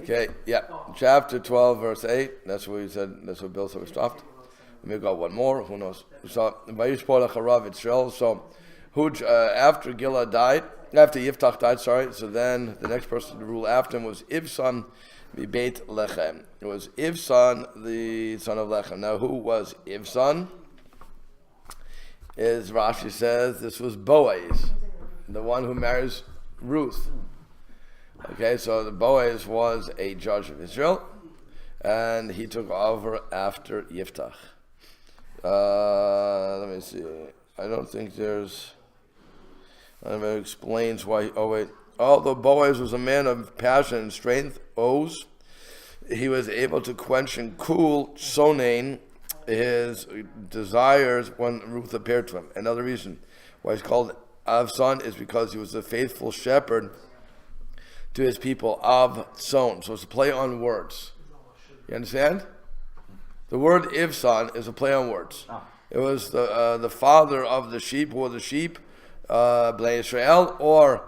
Okay, yeah. Chapter 12, verse 8. That's what we said. That's what Bill said we stopped. We got one more. Who knows? So, after Gila died, after Yiftach died, so then the next person to rule after him was Avtzan Beit Lechem. It was Avtzan, the son of Lechem. Now, who was Avtzan? As Rashi says, this was Boaz, the one who marries Ruth. Okay, so the Boaz was a judge of Israel, and he took over after Yiftach. Let me see. I don't think there's. It explains why. Oh wait. Although Boaz was a man of passion and strength, he was able to quench and cool Sonain, his desires, when Ruth appeared to him. Another reason why he's called Avtzan is because he was a faithful shepherd to his people, Avtzon. So it's a play on words. You understand? The word Avtzan is a play on words. It was the father of the sheep, who were the sheep, Bnei Israel, or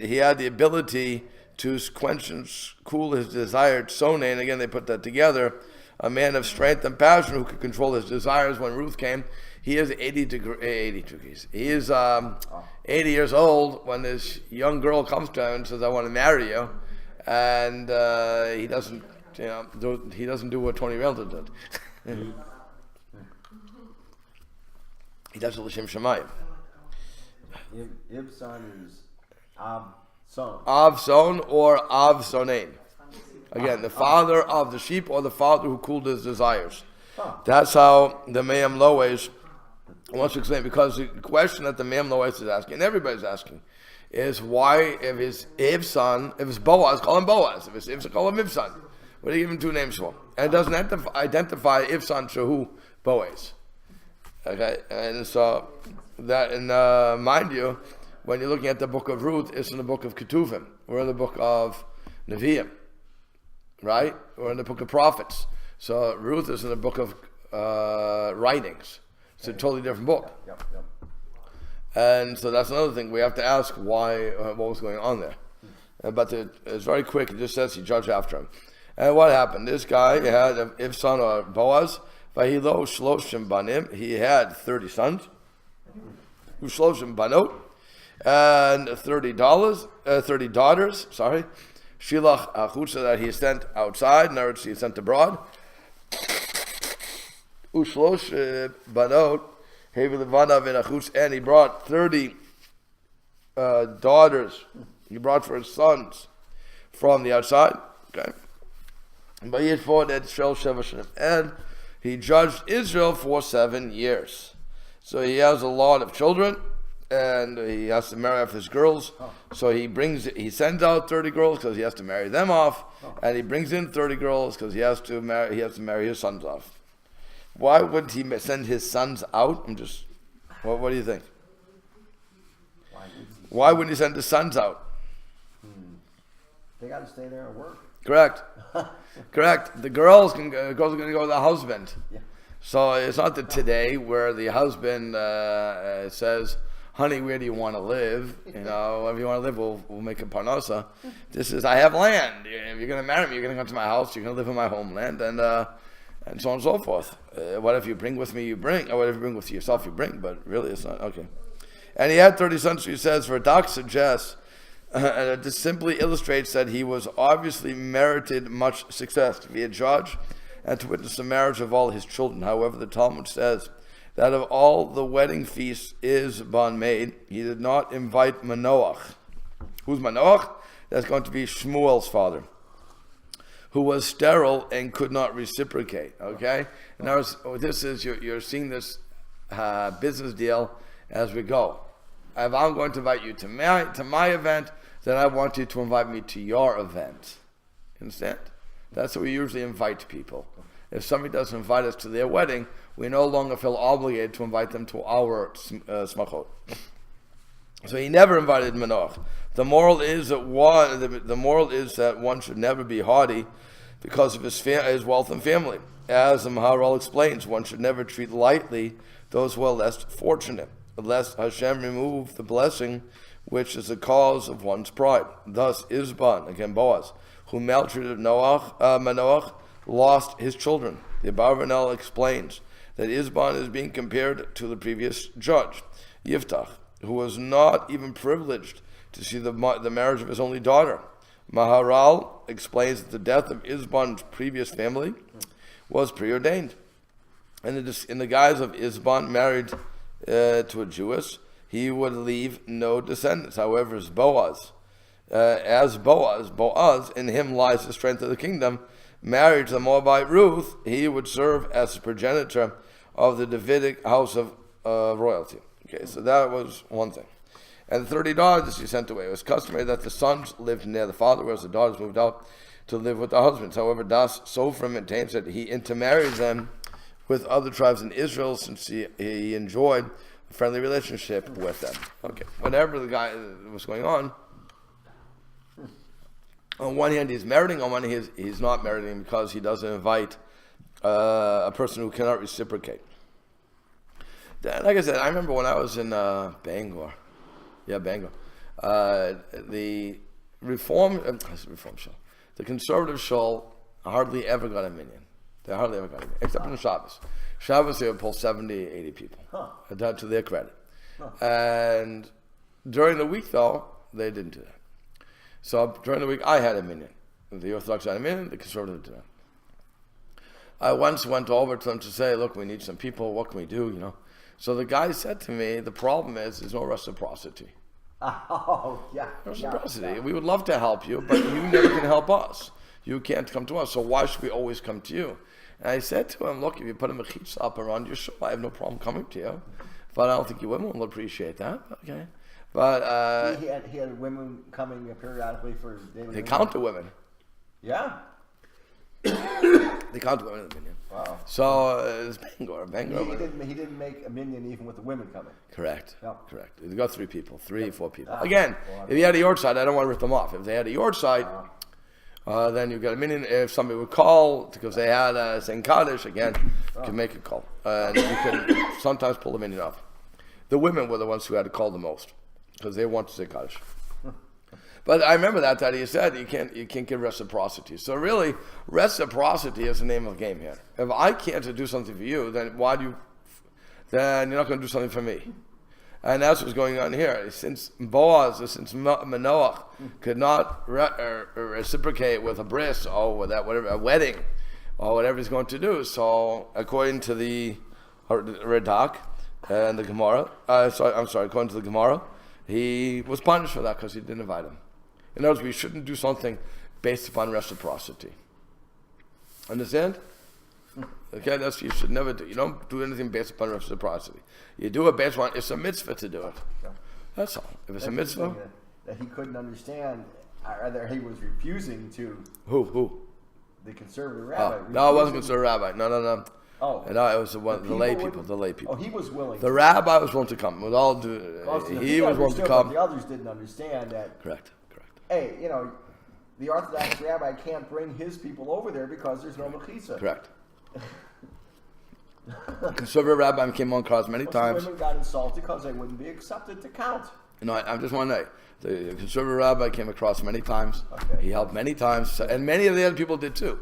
he had the ability to quench and cool his desired Sonain. And again, they put that together. A man of strength and passion who could control his desires. When Ruth came, he is 80 degrees. He is 80 years old when this young girl comes to him and says, "I want to marry you," and he doesn't, he doesn't do what 20-year-olds did. He does it l'shem shamayim. Avtzan is Avtzon. Avtzon or Avtzonain. Again, the father of the sheep or the father who cooled his desires. That's how the Me'am Loes wants to explain, because the question that the Me'am Loes is asking, and everybody's asking, is why, if his Avtzan, if it's Boaz, call him Boaz. If it's Avtzan, call him Avtzan. What do you give him two names for? And it doesn't identify Avtzan to who? Boaz. Okay, and so that, and mind you, when you're looking at the book of Ruth, it's in the book of Ketuvim. We're in the book of Nevi'im. Right? We're in the book of prophets. So Ruth is in the book of writings. It's a totally different book. Yep. And so that's another thing. We have to ask why, what was going on there. But it's very quick. It just says he judged after him. And what happened? This guy had Avtzan or Boaz. Vahilo shloshim banim. He had 30 sons. Ushloshim banot. And $30, 30 daughters. Sorry. Shilach achutza, that he sent outside, in other words, he sent abroad. Ushlosh banot, hevi levanav in achutz, and he brought 30 daughters. He brought for his sons from the outside. Okay, and he judged Israel for 7 years. So he has a lot of children, and he has to marry off his girls. So he sends out 30 girls because he has to marry them off, and he brings in 30 girls because he has to marry his sons off. Why wouldn't he send his sons out? What do you think? Why wouldn't he send his sons out? They got to stay there and work. Correct. The girls are going to go with the husband. Yeah. So it's not that today where the husband says, "Honey, where do you want to live? Wherever you want to live, we'll make a parnasa." This is, I have land. If you're going to marry me, you're going to come to my house. You're going to live in my homeland, and so on and so forth. What if you bring with me, you bring. Or what if you bring with yourself, you bring. But really, it's not. Okay. And he had 30 sons, he says, for Doc suggests, and this simply illustrates that he was obviously merited much success to be a judge and to witness the marriage of all his children. However, the Talmud says that of all the wedding feasts Isban made, he did not invite Manoach. Who's Manoach? That's going to be Shmuel's father, who was sterile and could not reciprocate. Okay? Now, this is, you're seeing this business deal as we go. If I'm going to invite you to my event, then I want you to invite me to your event. Understand? That's what we usually invite people. If somebody doesn't invite us to their wedding, we no longer feel obligated to invite them to our smachot. So he never invited Manoach. The moral is that one should never be haughty because of his wealth and family. As the Maharal explains, one should never treat lightly those who are less fortunate, lest Hashem remove the blessing which is the cause of one's pride. Thus Isban, again Boaz, who maltreated Manoach, lost his children. The Abarvanel explains that Isban is being compared to the previous judge, Yiftach, who was not even privileged to see the marriage of his only daughter. Maharal explains that the death of Isban's previous family was preordained. And in the guise of Isban married to a Jewess, he would leave no descendants. However, as Boaz, in him lies the strength of the kingdom, married to the Moabite Ruth, he would serve as the progenitor of the Davidic house of royalty. Okay, so that was one thing. And the 30 daughters he sent away. It was customary that the sons lived near the father, whereas the daughters moved out to live with the husbands. However, Das Sofer maintains that he intermarried them with other tribes in Israel, since he enjoyed a friendly relationship with them. Okay, whatever the guy was going on one hand he's meriting, on one hand he's not meriting, because he doesn't invite a person who cannot reciprocate. Like I said, I remember when I was in Bangor. Yeah, Bangor. The the conservative shul hardly ever got a minyan. They hardly ever got a minyan, except in Shabbos. Shabbos they would pull 70, 80 people, to their credit. And during the week, though, they didn't do that. So during the week, I had a minyan. The Orthodox had a minyan, the conservative did not. I once went over to them to say, look, we need some people, what can we do, So the guy said to me, the problem is there's no reciprocity. Oh, yeah. Reciprocity. Yeah. We would love to help you, but you never can help us. You can't come to us, so why should we always come to you? And I said to him, look, if you put a mechitza up around your shul, I have no problem coming to you. But I don't think you women will appreciate that. Okay. But he had women coming periodically for his daily. They count the women. Yeah. They count the women in the minyan. Wow. So it's Bangor. He didn't make a minyan even with the women coming. Correct. Yep. Correct. They got 3 people, 4 people. Again, if you had a yard side, I don't want to rip them off. If they had a yard side, then you got a minyan. If somebody would call because they had a St. Kaddish, again, you can make a call. And you can sometimes pull the minyan off. The women were the ones who had to call the most, because they wanted to say Kaddish. But I remember that he said you can't give reciprocity. So really, reciprocity is the name of the game here. If I can't do something for you, then then you're not going to do something for me. And that's what's going on here. Since Manoach could not reciprocate with a bris or with a wedding or whatever he's going to do, so according to the Radak and the Gemara, according to the Gemara, he was punished for that because he didn't invite him. In other words, we shouldn't do something based upon reciprocity. Understand? Okay, you should never do. You don't do anything based upon reciprocity. You do it based on, it's a mitzvah to do it. That's all. If it's a mitzvah. That he couldn't understand, or he was refusing to. Who? The conservative rabbi. No, it wasn't conservative rabbi. No. Oh. No, it was the lay people. The lay people. Oh, he was willing. The rabbi was willing to come. With all he was willing to come. The others didn't understand that. Correct. Hey, the Orthodox rabbi can't bring his people over there because there's no mechitza. Correct. Conservative rabbi came on cross many times. Women got insulted because they wouldn't be accepted to count. I just want to know. The conservative rabbi came across many times. Okay. He helped many times, and many of the other people did too.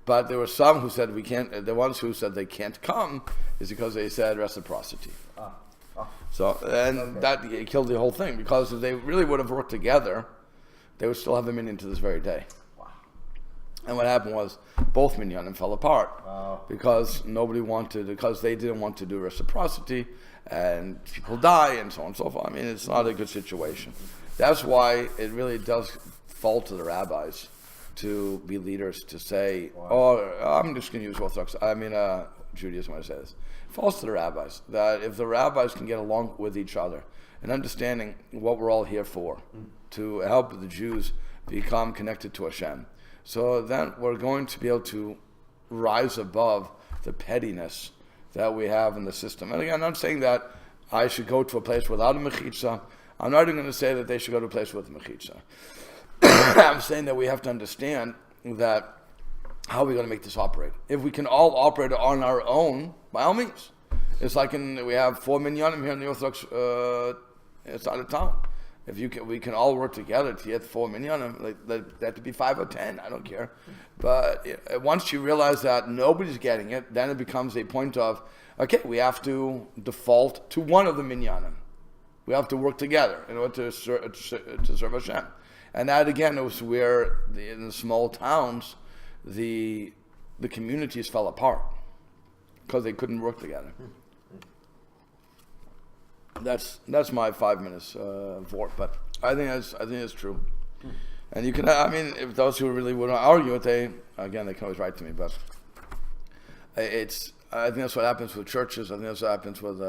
But there were some who said we can't. The ones who said they can't come is because they said reciprocity. So that killed the whole thing, because if they really would have worked together, they would still have a minyan to this very day. Wow. And what happened was both minyanim fell apart because because they didn't want to do reciprocity, and people die and so on and so forth. I mean, it's not a good situation. That's why it really does fall to the rabbis to be leaders, to say, I'm just going to use Orthodox, Judaism when I say this. It falls to the rabbis, that if the rabbis can get along with each other and understanding what we're all here for, to help the Jews become connected to Hashem, so then we're going to be able to rise above the pettiness that we have in the system. And again, I'm not saying that I should go to a place without a mechitza. I'm not even going to say that they should go to a place with a mechitza. I'm saying that we have to understand that how are we going to make this operate? If we can all operate on our own, by all means. It's like we have 4 minyanim here in the Orthodox side of town. If we can all work together to get 4 minyanim. Like that to be 5 or 10. I don't care. But once you realize that nobody's getting it, then it becomes a point of, okay, we have to default to one of the minyanim. We have to work together in order to serve Hashem. And that again was where in the small towns, the communities fell apart because they couldn't work together. That's my 5 minutes for it, but I think that's true. And you can, if those who really want to argue it, they can always write to me. But I think that's what happens with churches. I think that's what happens with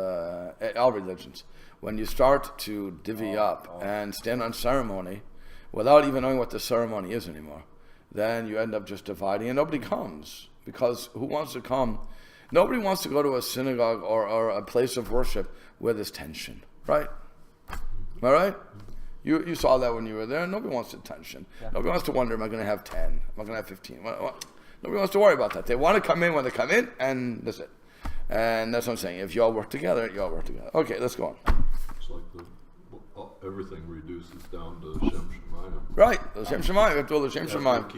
all religions. When you start to divvy up and stand on ceremony without even knowing what the ceremony is anymore, then you end up just dividing, and nobody comes, because who wants to come? Nobody wants to go to a synagogue or a place of worship where there's tension, right? Am I right? You saw that when you were there. Nobody wants the tension. Yeah. Nobody wants to wonder, am I going to have 10? Am I going to have 15? What? Nobody wants to worry about that. They want to come in when they come in, and that's it. And that's what I'm saying. If you all work together, you all work together. Okay, let's go on. It's like everything reduces down to Shem Shemayim. Right, the Shem Shemayim. We have to do the Shem Shemayim.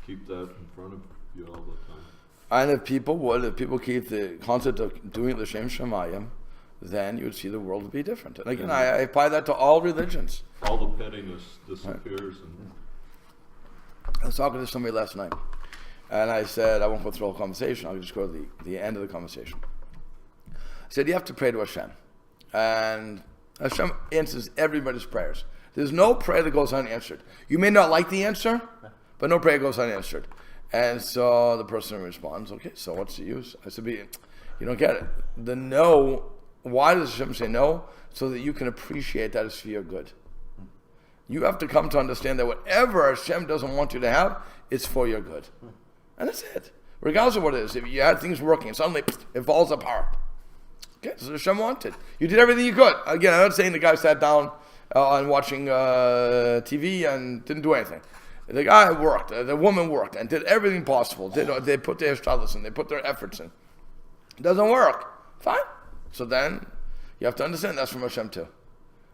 Keep that in front of you all the time. And if people keep the concept of doing the Shem Shemayim, then you would see the world would be different. And again, I apply that to all religions. All the pettiness disappears. Right. I was talking to somebody last night, and I said, I won't go through the whole conversation, I'll just go to the end of the conversation. I said, you have to pray to Hashem. And Hashem answers everybody's prayers. There's no prayer that goes unanswered. You may not like the answer, but no prayer goes unanswered. And so the person responds, okay, so what's the use? I said, you don't get it. The no, why does Hashem say no? So that you can appreciate that it's for your good. You have to come to understand that whatever Hashem doesn't want you to have, it's for your good. And that's it. Regardless of what it is. If you had things working, suddenly it falls apart. Okay, that's what Hashem wanted. You did everything you could. Again, I'm not saying the guy sat down and watching TV and didn't do anything. The guy worked, the woman worked, and did everything possible. They put their struggles in, they put their efforts in. It doesn't work. Fine. So then, you have to understand that's from Hashem too.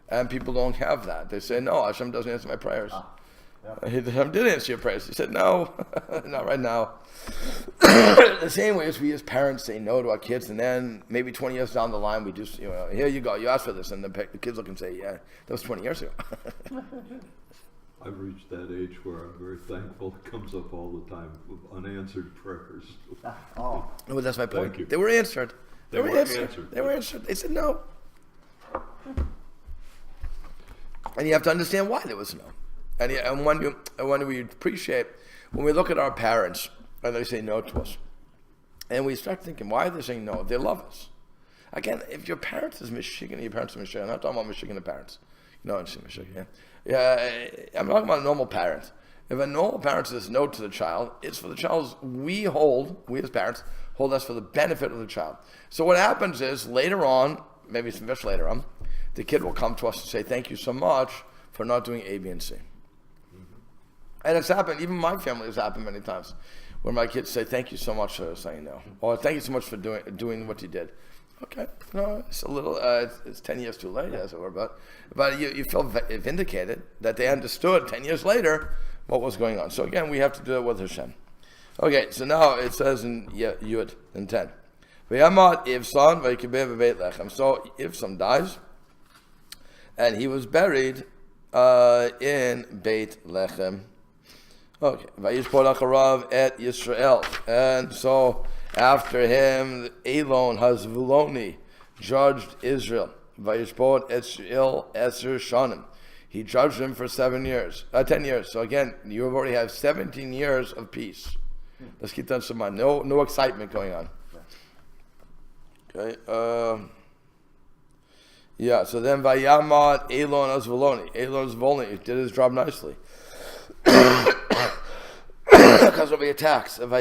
And people don't have that. They say, no, Hashem doesn't answer my prayers. Hashem did answer your prayers. He said, no, not right now. The same way as we as parents say no to our kids, and then maybe 20 years down the line, we just, here you go, you asked for this, and the kids look and say, yeah, that was 20 years ago. I've reached that age where I'm very thankful. It comes up all the time with unanswered prayers. Oh, that's my point. Thank you. They were answered. They were answered. They were answered. They said no. And you have to understand why there was no. And when we appreciate, when we look at our parents and they say no to us, and we start thinking, why are they saying no? They love us. Again, if your parents is Michigan, your parents are Michigan. I'm not talking about Michigan parents. I'm saying Michigan. Yeah, I'm talking about a normal parent. If a normal parent says no to the child, it's for the child's, we as parents, hold us for the benefit of the child. So what happens is, later on, maybe it's much later on, the kid will come to us and say, thank you so much for not doing A, B, and C. And it's happened, even my family has happened many times, where my kids say, thank you so much for saying no. Or thank you so much for doing what you did. Okay, no, it's a little, it's 10 years too late, as it were, but you feel vindicated that they understood 10 years later what was going on. So again, we have to do it with Hashem. Okay, so now it says in Yud, in 10. Avtzan, so Avtzan dies, and he was buried in Beit Lechem. Okay, Vayishpol acharav et Yisrael, and so after him, Elon Hazvuloni judged Israel. Vayishpol et Yisrael Eser Shanim. He judged them for 10 years. So again, you already have 17 years of peace. Let's keep that in mind. No excitement going on. Okay. So then Vayamad Elon Hazvuloni. Elon Hazvuloni did his job nicely. Because of the attacks, and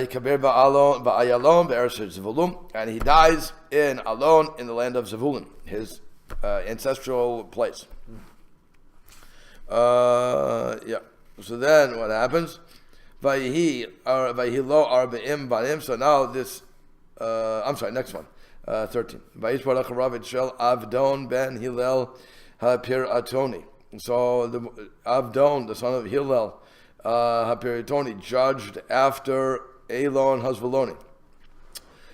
he dies in Alon in the land of Zevulun, his ancestral place. So then what happens? So now this, next one. 13. Vayishbarach Ravid Shel Avdon ben Hillel HaPiratoni. So the Avdon, the son of Hillel HaPiratoni, judged after Elon Hazvaloni.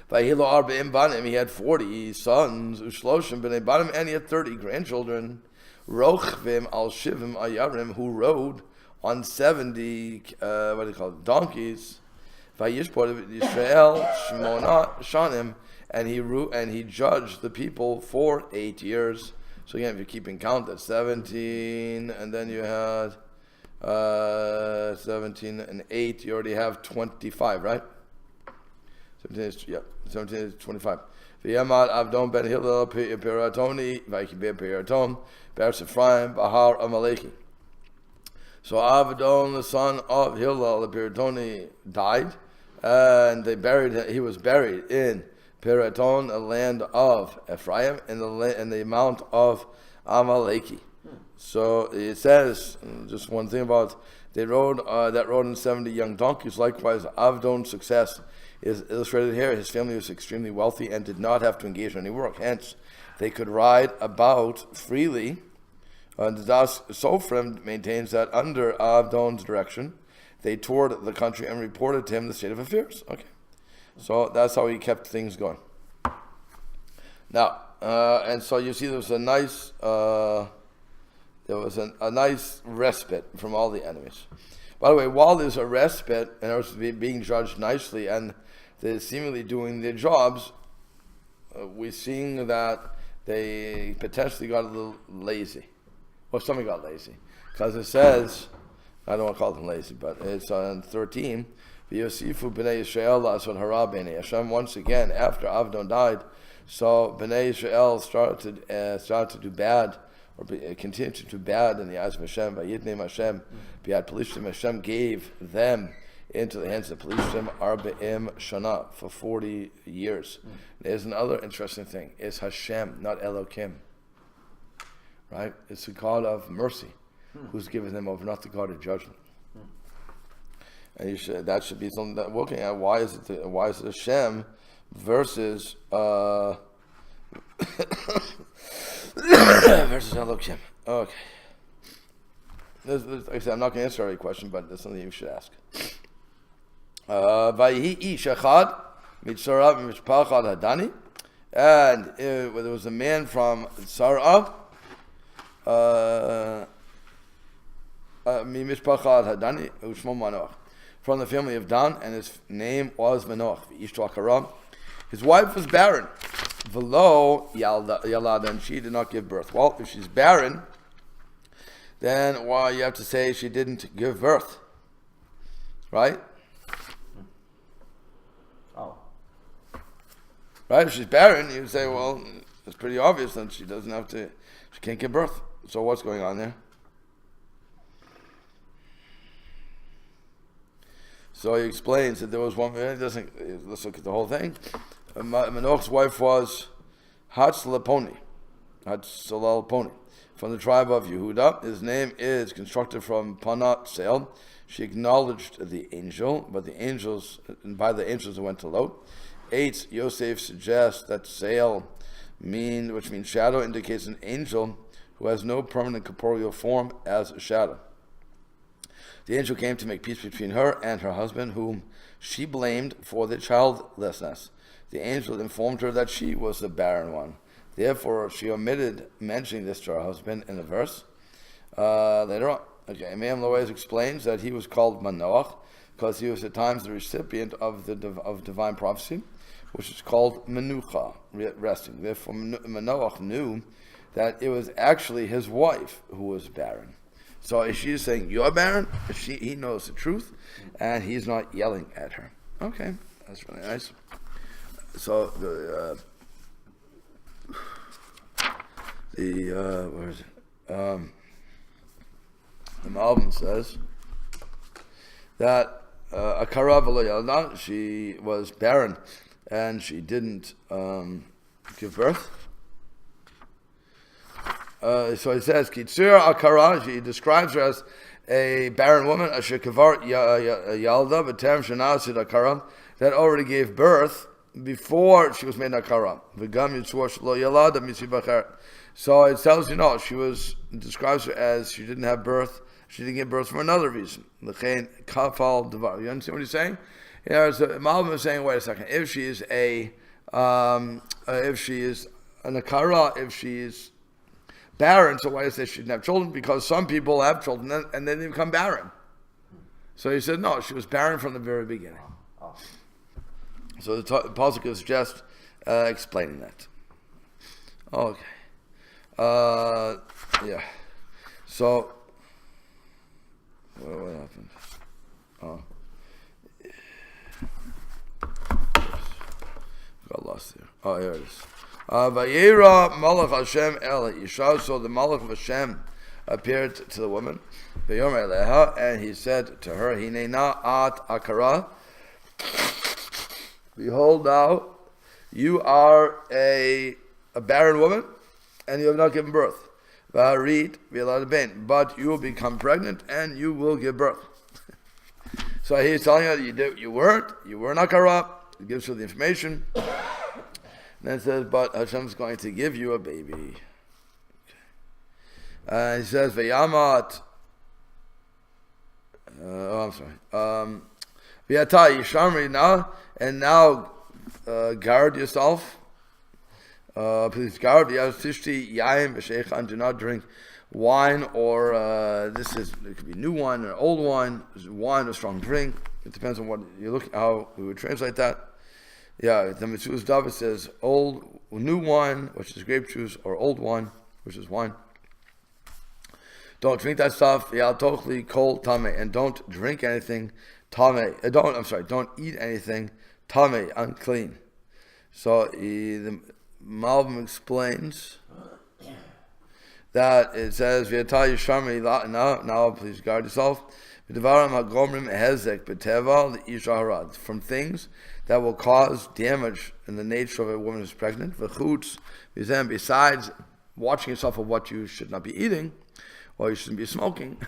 Vayhilo Arba'im Banim, he had 40 sons, Ushloshim b'nei Banim, and he had 30 grandchildren. Rochvim al Shivim Ayarim, who rode on 70, donkeys. Vayishpor Yisrael Shmona Shanim, and he judged the people for 8 years. So again, if you're keeping count, that's 17, and then you had 17 and 8, you already have 25, right? 17 is 25. V'yamad Avdon ben Hillel Piratoni, Vayki ben Piraton, Be'eretz Ephraim, Bahar Amaleki. So Avdon, the son of Hillel the Piratoni, died, and he was buried in Piraton, a land of Ephraim, in the mount of Amaleki. So it says, just one thing about, they rode 70 young donkeys. Likewise, Avdon's success is illustrated here. His family was extremely wealthy and did not have to engage in any work. Hence, they could ride about freely. The Das Sofrim maintains that under Avdon's direction, they toured the country and reported to him the state of affairs. Okay, so that's how he kept things going. Now, and so you see, there was a nice respite from all the enemies. By the way, while there's a respite and it was being judged nicely and they're seemingly doing their jobs, we're seeing that they potentially got a little lazy. Well, somebody got lazy. Because it says, I don't want to call them lazy, but it's on 13, V'yosifu b'nei Yisrael la'asot hara b'nei Hashem. Once again, after Avdon died, so b'nei Yisrael started to do bad, or continue to do bad in the eyes of Hashem. Vayidneim Hashem b'yad Pelishtim. Hashem gave them into the hands of Pelishtim Arba'im Shana for 40 years. There's another interesting thing. It's Hashem, not Elokim. Right? It's the God of mercy who's given them over, not the God of judgment. And that should be something that we're looking at. Why is it Hashem versus versus Elokim? Okay. Like I said, I'm not going to answer every question, but that's something you should ask. Vayihi ish echad mitzarav mishpachad hadani, and there was a man from Sarah, mishpachad hadani, ushmo Manoach, from the family of Dan, and his name was Manoach. His wife was barren, v'lo yalada, and she did not give birth. Well, if she's barren, then you have to say she didn't give birth, right? Oh. Right? If she's barren, you say, well, it's pretty obvious that she can't give birth. So what's going on there? So he explains that there was one. Let's look at the whole thing. Manoach's wife was Hatzalaponi, from the tribe of Yehuda. His name is constructed from Panat Sail. She acknowledged the angel, but by the angels it went to Lot. 8, Yosef suggests that Sail, which means shadow, indicates an angel who has no permanent corporeal form as a shadow. The angel came to make peace between her and her husband, whom she blamed for the childlessness. The angel informed her that she was the barren one. Therefore, she omitted mentioning this to her husband in the verse later on. Okay, Imam Loez explains that he was called Manoach because he was at times the recipient of divine prophecy, which is called Menucha, resting. Therefore, Manoach knew that it was actually his wife who was barren. So she's saying, you're barren? He knows the truth, and he's not yelling at her. Okay, that's really nice. So where is it? The Malbim says that Akara v'lo yalda, she was barren and she didn't give birth. So he says Kitzur Akara, she describes her as a barren woman, Asher Kavar Yalda, B'Terem Shana Sid Akara, that already gave birth before she was made nakara. So it tells she describes her as she didn't have birth. She didn't give birth for another reason. You understand what he's saying? So Malvin is saying, wait a second. If she is a nakara, if she is barren, so why does it say she didn't have children? Because some people have children and then they become barren. So he said, no, she was barren from the very beginning. So the pasuk is just explaining that. Okay. Yeah. So, what happened? Oh. Got lost there. Oh, here it is. Vayera Malach Hashem El Isha. So the Malach of Hashem appeared to the woman, and he said to her, Hinena at akara. Behold, now you are a barren woman, and you have not given birth. But you will become pregnant, and you will give birth. So he's telling her you were akara. He gives her the information. Then says, but Hashem is going to give you a baby. And he says, Vayamat. I'm sorry. V'yata yishamri now, and now guard yourself. Please guard. Tishti yaim v'sheichan. Do not drink wine or it could be new wine or old wine. Wine or strong drink. It depends on what you look how we would translate that. Yeah, the Mitzvah's David says new wine, which is grape juice, or old wine, which is wine. Don't drink that stuff. Yal kol tame, and don't drink anything tame. Don't eat anything tame, unclean. So the Malbim explains that it says v'yata yishamri now please guard yourself from things that will cause damage in the nature of a woman who's pregnant. Besides watching yourself of what you should not be eating, or you shouldn't be smoking.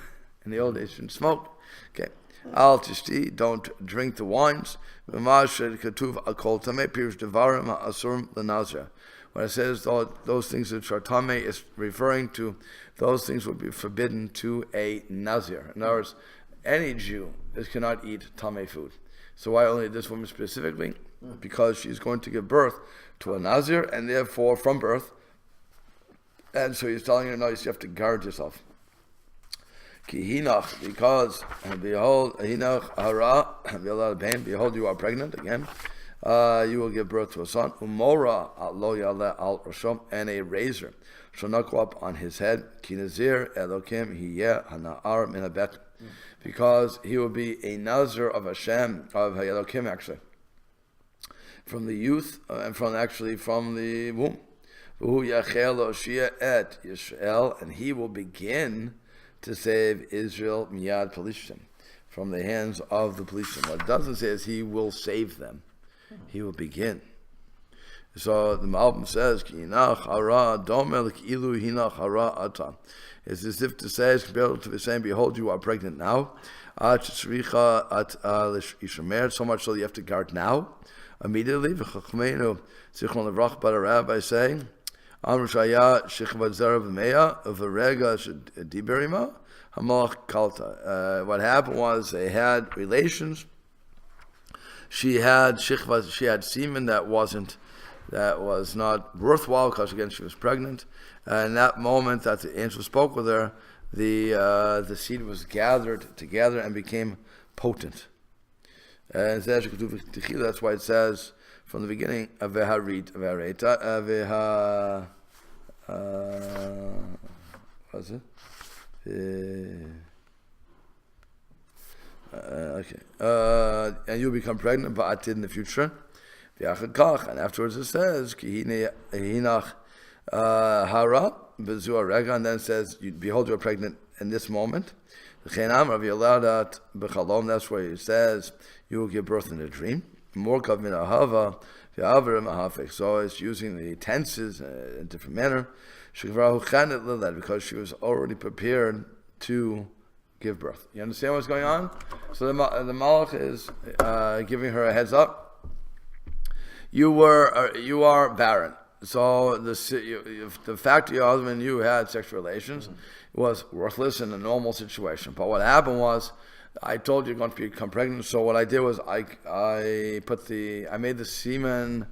In the old days, you shouldn't smoke. Okay. Al tishti, don't drink the wines. When it says those things which are tameh, is referring to those things would be forbidden to a nazir. In other words, any Jew cannot eat tameh food. So why only this woman specifically? Because she's going to give birth to a nazir, and therefore from birth. And so he's telling her, no, you have to guard yourself. Ki hinach, because behold, hinach hara, behold, you are pregnant again. You will give birth to a son. Umora lo yaleh al rashom, and a razor shall not go up on his head. Ki nazir elokim hiyeh hana'ar min habet, because he will be a nazir of Hashem, of Elokim actually, from the youth and from the womb. And he will begin to save Israel miyad pelishtim, from the hands of the pelishtim. What it doesn't say is he will save them. He will begin. So the Malbim says, it's as if to say, it's compared to the saying, behold, you are pregnant now. So much so you have to guard now. Immediately, but a rabbi saying, what happened was they had relations. She had semen that was not worthwhile, because again she was pregnant. And in that moment that the angel spoke with her, the seed was gathered together and became potent. And that's why it says from the beginning, what's it? And you'll become pregnant, but I did in the future. And afterwards it says, hara, and then it says, behold, you're pregnant in this moment. That's where it says, you will give birth in a dream. So it's using the tenses in a different manner, because she was already prepared to give birth. You understand what's going on? So the Malach is giving her a heads up. you are barren. So the fact that your husband and you had sexual relations was worthless in a normal situation. But what happened was, I told you you're going to become pregnant. So what I did was I made the semen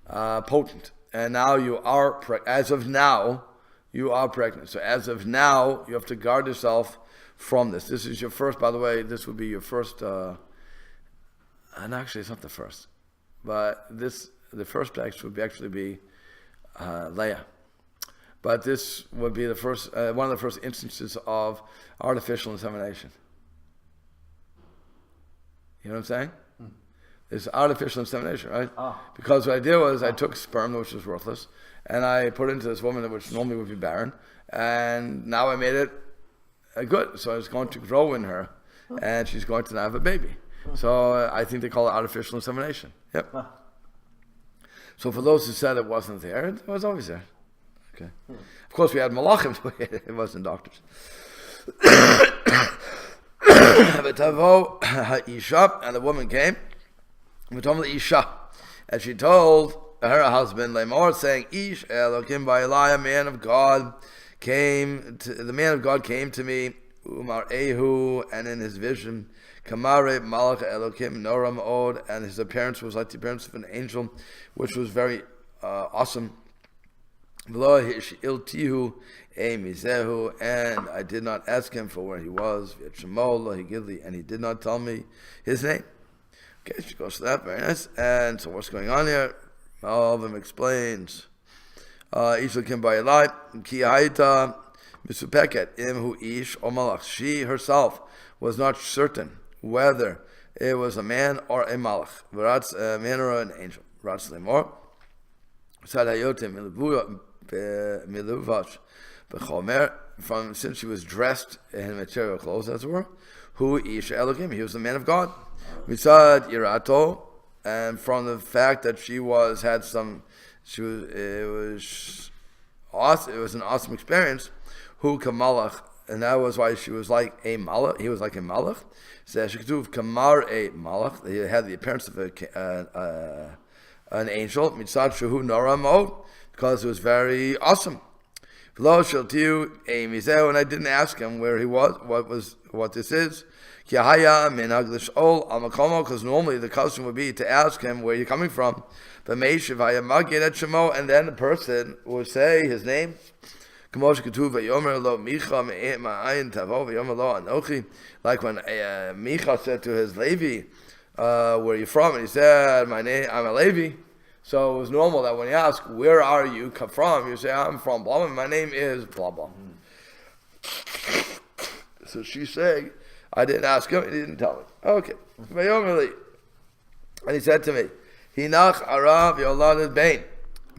potent, and now you are as of now you are pregnant. So as of now you have to guard yourself from this. This is your first, by the way. This would be your first, and actually it's not the first, but the first actually be Leah. But this would be the first, one of the first instances of artificial insemination. You know what I'm saying? It's artificial insemination, right? Because what I did was I took sperm, which was worthless, and I put it into this woman, which normally would be barren, and now I made it good. So it's going to grow in her, and she's going to now have a baby. So I think they call it artificial insemination. Yep. So for those who said it wasn't there, it was always there. Okay. Of course, we had malachim. It wasn't doctors. And the woman came, and she told her husband, Lamor, saying, Ish Elokim Ba'ilai, man of God came to me, Umar Ehu, and in his vision, Kamare Malach Elokim Noram Od, and his appearance was like the appearance of an angel, which was very awesome. And I did not ask him for where he was, and he did not tell me his name. Okay, she goes to that, very nice. And so what's going on here? All of them explains. She herself was not certain whether it was a man or a malach, a man or an angel. Since she was dressed in material clothes, as it were, he was the man of God. Misad Irato, and from the fact that it was an awesome experience. Hu kamalach, and that was why she was like a malach. He was like a malach. So she could kamar a malach. He had the appearance of an angel. Mitzad shehu noramod, because it was very awesome. And I didn't ask him where he was, what this is. Because normally the custom would be to ask him where you're coming from. And then the person would say his name. Like when Micha said to his Levi, where are you from? And he said, I'm a Levi. So it was normal that when you ask, where are you from? You say, I'm from blah, blah, my name is blah, blah. So she's saying, I didn't ask him, he didn't tell me. Okay. And he said to me, Hinach Arav Yolad Bain.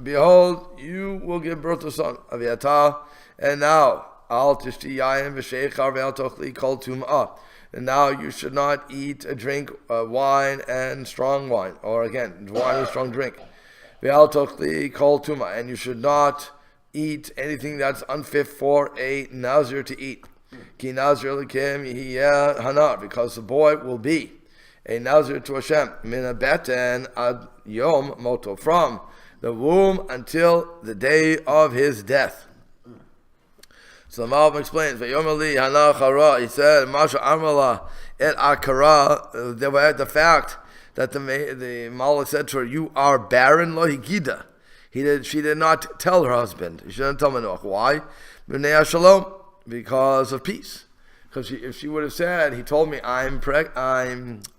Behold, you will give birth to a son. Aviata. And now, Al Tishti Yayin V'Sheichar Ve'al Tochli Kol Tum'ah. And now you should not eat, drink wine and strong wine. Or again, wine and strong drink. Ve'al Tochli Kol Tum'ah. And you should not eat anything that's unfit for a Nazir to eat. Ki Nazir L'Kim Yihiyeh Hanar. Because the boy will be a Nazir to Hashem. Min Beten Ad Yom Moto. From the womb until the day of his death. So the Malbim explains, he said, Masha Amrala et Akara, the fact that the Malach said to her, you are barren, lo higida. She did not tell her husband. She didn't tell Manoach. Why? B'nei Shalom, because of peace. Because if she would have said, he told me I'm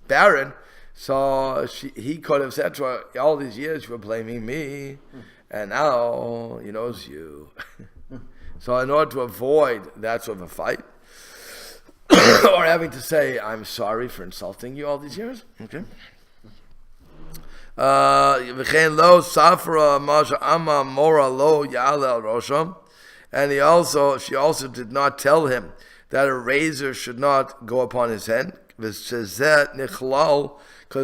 barren, so he could have said to her, all these years you were blaming me, and now he knows you. So in order to avoid that sort of a fight, or having to say, I'm sorry for insulting you all these years, okay? And she also did not tell him that a razor should not go upon his head, because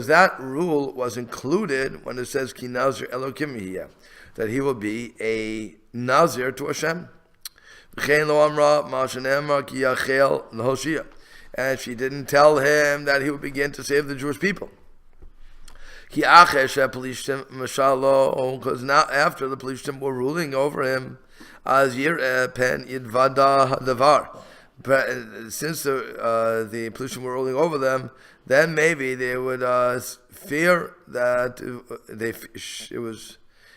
that rule was included when it says, Ki Nazir Elokim Yihiyeh, that he will be a Nazir to Hashem. And she didn't tell him that he would begin to save the Jewish people. Because now after the Pelishtim were ruling over him, as pen yidvada hadavar. But since the Pelishtim were ruling over them, then maybe they would fear that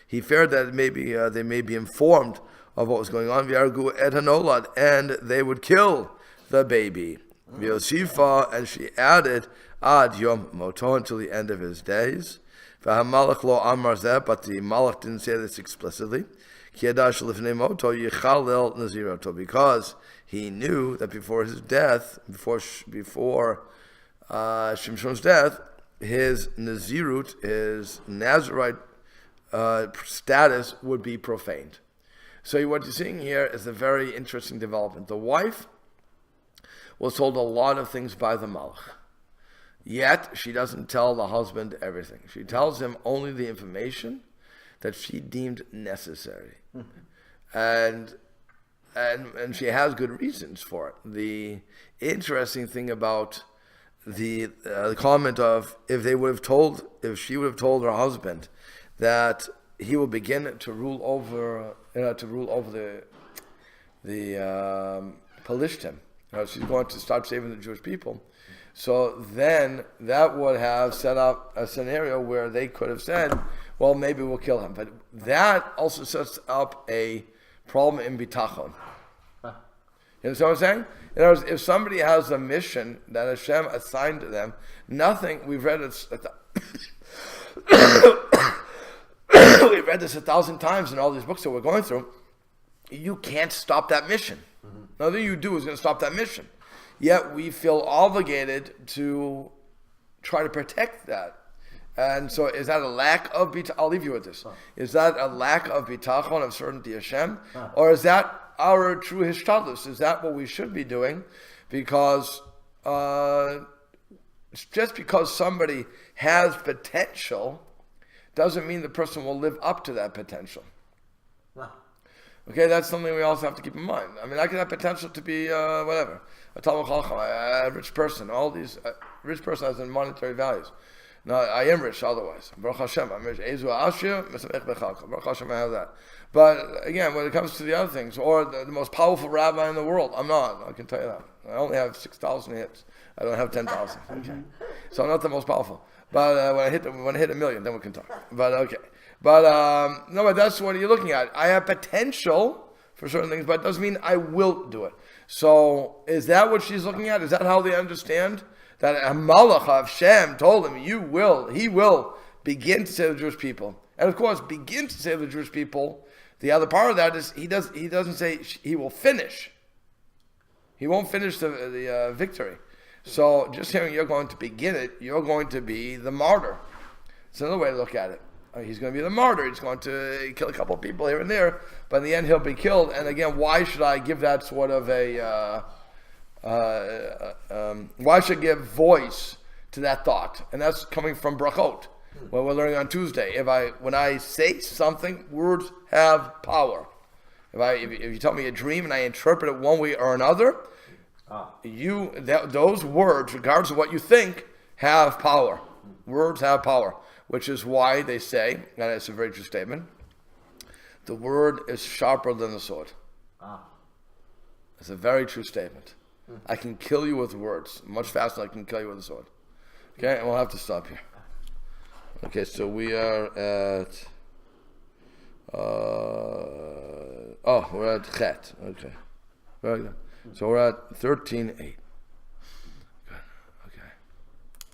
he feared that maybe they may be informed of what was going on. V'yargu et hanolad, and they would kill the baby. V'yosifa, and she added ad yom moto, until the end of his days. V'hamalach lo amar zeh, but the Malach didn't say this explicitly. Ki yadash lifnei moto yichalel naziroto, because he knew that before his death, before Shimshon's death, his Nazirut, his Nazirite status would be profaned. So what you're seeing here is a very interesting development. The wife was told a lot of things by the Malach, yet she doesn't tell the husband everything. She tells him only the information that she deemed necessary. And she has good reasons for it. The interesting thing about the comment of if she would have told her husband that he will begin to rule over the Pelishtim, she's going to start saving the Jewish people. So then that would have set up a scenario where they could have said, well, maybe we'll kill him. But that also sets up a problem in bitachon. You understand what I'm saying? In other words, if somebody has a mission that Hashem assigned to them, nothing, we've read it we've read this 1,000 times in all these books that we're going through, you can't stop that mission. Nothing you do is going to stop that mission. Yet we feel obligated to try to protect that. And so is that a lack of bitachon? I'll leave you with this. Is that a lack of bitachon, of certainty Hashem? Or is that our true hishtadlus? Is that what we should be doing? Because just because somebody has potential doesn't mean the person will live up to that potential. Okay, that's something we also have to keep in mind. I mean, I could have potential to be whatever, a Talmud Chacham, a rich person. All these rich person has in monetary values. No, I am rich otherwise. Baruch Hashem, I'm rich. Ezu Ashir, Mesamech Bechaka. Baruch Hashem, I have that. But again, when it comes to the other things, or the most powerful rabbi in the world, I'm not. I can tell you that. I only have 6,000 hits. I don't have 10,000. Okay, so I'm not the most powerful. But when I hit 1 million, then we can talk. But okay. But no, but that's what you're looking at. I have potential for certain things, but it doesn't mean I will do it. So is that what she's looking at? Is that how they understand? That a Malach of Shem told him, he will begin to save the Jewish people. And of course, begin to save the Jewish people. The other part of that is he doesn't say he will finish. He won't finish the victory. So just hearing you're going to begin it, you're going to be the martyr. It's another way to look at it. He's going to be the martyr. He's going to kill a couple of people here and there, but in the end he'll be killed. And again, why should I give that sort of why should I give voice to that thought? And that's coming from brachot, what we're learning on Tuesday. When I say something, words have power. If you tell me a dream and I interpret it one way or another, those words, regardless of what you think, have power. Words have power, which is why they say, and it's a very true statement, the word is sharper than the sword. It's a very true statement. I can kill you with words much faster than I can kill you with a sword. Okay, and we'll have to stop here. Okay, so we are at we're at Chet. Okay. Very good. So we're at 13:8.